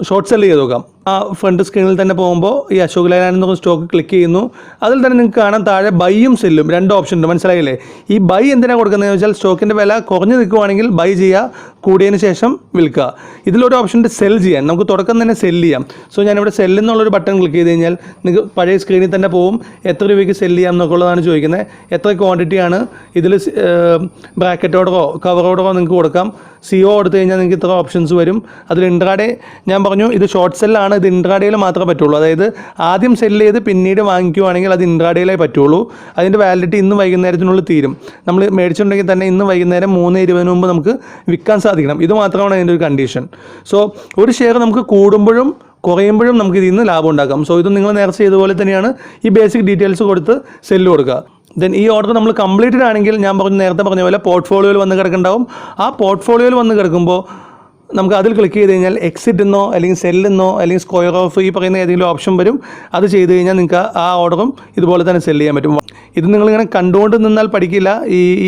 ഷോർട്ട് സെൽ ചെയ്ത് നോക്കാം. ആ ഫ്രണ്ട് സ്ക്രീനിൽ തന്നെ പോകുമ്പോൾ ഈ അശോക് ലൈലാൻഡ് എന്ന് പറഞ്ഞ സ്റ്റോക്ക് ക്ലിക്ക് ചെയ്യുന്നു. അതിൽ തന്നെ നിങ്ങൾക്ക് കാണാൻ താഴെ ബൈയും സെല്ലും 2 ഓപ്ഷൻ ഉണ്ട്. മനസ്സിലായില്ലേ? ഈ ബൈ എന്തിനാണ് കൊടുക്കുന്നതെന്ന് വെച്ചാൽ സ്റ്റോക്കിൻ്റെ വില കുറഞ്ഞ് നിൽക്കുവാണെങ്കിൽ ബൈ ചെയ്യുക, കൂടിയതിന് ശേഷം വിൽക്കുക. ഇതിലൊരു ഓപ്ഷൻ ഉണ്ട് സെൽ ചെയ്യാൻ. നമുക്ക് തുടക്കം തന്നെ സെല് ചെയ്യാം. സോ ഞാനിവിടെ സെല്ല് എന്നുള്ളൊരു ബട്ടൺ ക്ലിക്ക് ചെയ്ത് കഴിഞ്ഞാൽ നിങ്ങൾക്ക് പഴയ സ്ക്രീനിൽ തന്നെ പോകും. എത്ര രൂപയ്ക്ക് സെല് ചെയ്യാം എന്നൊക്കെ ഉള്ളതാണ് ചോദിക്കുന്നത്. എത്ര ക്വാണ്ടിറ്റിയാണ് ഇതിൽ ബ്രാക്കറ്റ് ഓർഡറോ കവർ ഓർഡറോ നിങ്ങൾക്ക് കൊടുക്കാം. CO കൊടുത്തു കഴിഞ്ഞാൽ നിങ്ങൾക്ക് ഇത്ര ഓപ്ഷൻസ് വരും. അതിൽ ഇൻട്രാഡേ ഞാൻ പറഞ്ഞു ഇത് ഷോർട്ട് സെല്ലാണ്. ഇത് ഇൻട്രാഡേയിൽ മാത്രമേ പറ്റുള്ളൂ. അതായത് ആദ്യം സെല്ല് ചെയ്ത് പിന്നീട് വാങ്ങിക്കുവാണെങ്കിൽ അത് ഇൻട്രാഡേയിലേ പറ്റുള്ളൂ. അതിൻ്റെ വാലിഡിറ്റി ഇന്ന് വൈകുന്നേരത്തിനുള്ളിൽ തീരും. നമ്മൾ മേടിച്ചിട്ടുണ്ടെങ്കിൽ തന്നെ ഇന്ന് വൈകുന്നേരം 3:20 മുമ്പ് നമുക്ക് വിൽക്കാൻ സാധിക്കണം. ഇത് മാത്രമാണ് അതിൻ്റെ ഒരു കണ്ടീഷൻ. സോ ഒരു ഷെയർ നമുക്ക് കൂടുമ്പോഴും കുറയുമ്പോഴും നമുക്ക് ഇതിൽ നിന്ന് ലാഭം ഉണ്ടാക്കാം. സോ ഇത് നിങ്ങൾ നേരത്തെ ചെയ്തതുപോലെ തന്നെയാണ്. ഈ ബേസിക് ഡീറ്റെയിൽസ് കൊടുത്ത് സെല്ല് കൊടുക്കുക. ദെൻ ഈ ഓർഡർ നമ്മൾ കംപ്ലീറ്റഡ് ആണെങ്കിൽ ഞാൻ നേരത്തെ പറഞ്ഞ പോലെ പോർട്ട്ഫോളിയോയിൽ വന്ന് കിടക്കുന്നുണ്ടാവും. ആ പോർട്ട്ഫോളിയോയിൽ വന്ന് കിടക്കുമ്പോൾ നമുക്ക് അതിൽ ക്ലിക്ക് ചെയ്ത് കഴിഞ്ഞാൽ എക്സിറ്റ് എന്നോ അല്ലെങ്കിൽ സെല്ലെന്നോ അല്ലെങ്കിൽ സ്ക്വയർ ഓഫ് ഈ പറയുന്ന ഏതെങ്കിലും ഓപ്ഷൻ വരും. അത് ചെയ്ത് കഴിഞ്ഞാൽ നിങ്ങൾക്ക് ആ ഓർഡറും ഇതുപോലെ തന്നെ സെല്ല് ചെയ്യാൻ പറ്റും. ഇത് നിങ്ങളിങ്ങനെ കണ്ടുകൊണ്ട് നിന്നാൽ പഠിക്കില്ല.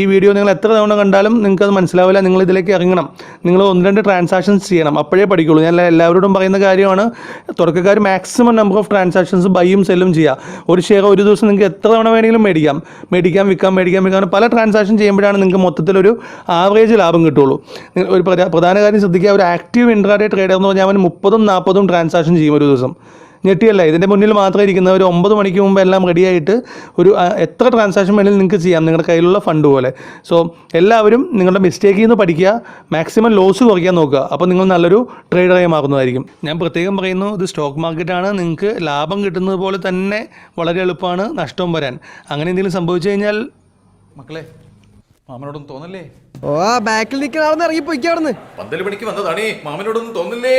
ഈ വീഡിയോ നിങ്ങൾ എത്ര തവണ കണ്ടാലും നിങ്ങൾക്കത് മനസ്സിലാവില്ല. നിങ്ങൾ ഇതിലേക്ക് ഇറങ്ങണം. നിങ്ങൾ 1-2 ട്രാൻസാക്ഷൻസ് ചെയ്യണം, അപ്പോഴേ പഠിക്കുള്ളൂ. ഞാൻ എല്ലാവരോടും പറയുന്ന കാര്യമാണ്, തുടക്കക്കാർ മാക്സിമം നമ്പർ ഓഫ് ട്രാൻസാക്ഷൻസ് ബൈയും സെല്ലും ചെയ്യുക. ഒരു ഷെയർ ഒരു ദിവസം നിങ്ങൾക്ക് എത്ര തവണ വേണമെങ്കിലും മേടിക്കാം, വിൽക്കാം. പല ട്രാൻസാക്ഷൻ ചെയ്യുമ്പോഴാണ് നിങ്ങൾക്ക് മൊത്തത്തിലൊരു ആവറേജ് ലാഭം കിട്ടുള്ളൂ. ഒരു പ്രധാന കാര്യം ശ്രദ്ധിക്കുക, ഒരു ആക്റ്റീവ് ഇൻട്രാഡേ ട്രേഡർ എന്ന് പറഞ്ഞാൽ അവൻ 30-40 ട്രാൻസാക്ഷൻ ചെയ്യും ഒരു ദിവസം. ഞെട്ടിയല്ല, ഇതിൻ്റെ മുന്നിൽ മാത്രമേ ഇരിക്കുന്ന ഒരു 9 മണിക്ക് മുമ്പ് എല്ലാം റെഡിയായിട്ട് ഒരു എത്ര ട്രാൻസാക്ഷൻ വേണമെങ്കിലും നിങ്ങൾക്ക് ചെയ്യാം നിങ്ങളുടെ കയ്യിലുള്ള ഫണ്ട് പോലെ. സോ എല്ലാവരും നിങ്ങളുടെ മിസ്റ്റേക്കിൽ നിന്ന് പഠിക്കുക, മാക്സിമം ലോസ് കുറയ്ക്കാൻ നോക്കുക. അപ്പോൾ നിങ്ങൾ നല്ലൊരു ട്രേഡറായി മാറുന്നതായിരിക്കും. ഞാൻ പ്രത്യേകം പറയുന്നു, ഇത് സ്റ്റോക്ക് മാർക്കറ്റാണ്. നിങ്ങൾക്ക് ലാഭം കിട്ടുന്നത് പോലെ തന്നെ വളരെ എളുപ്പമാണ് നഷ്ടവും വരാൻ. അങ്ങനെ എന്തെങ്കിലും സംഭവിച്ചു കഴിഞ്ഞാൽ മക്കളെ, മാമനോടൊന്നും തോന്നല്ലേ? ബാക്കിൽ നിൽക്കണ ഇറങ്ങി പോയിക്കാവിടുന്ന് 12 മണിക്ക് വന്നതാണേ, മാമനോടൊന്നും തോന്നില്ലേ?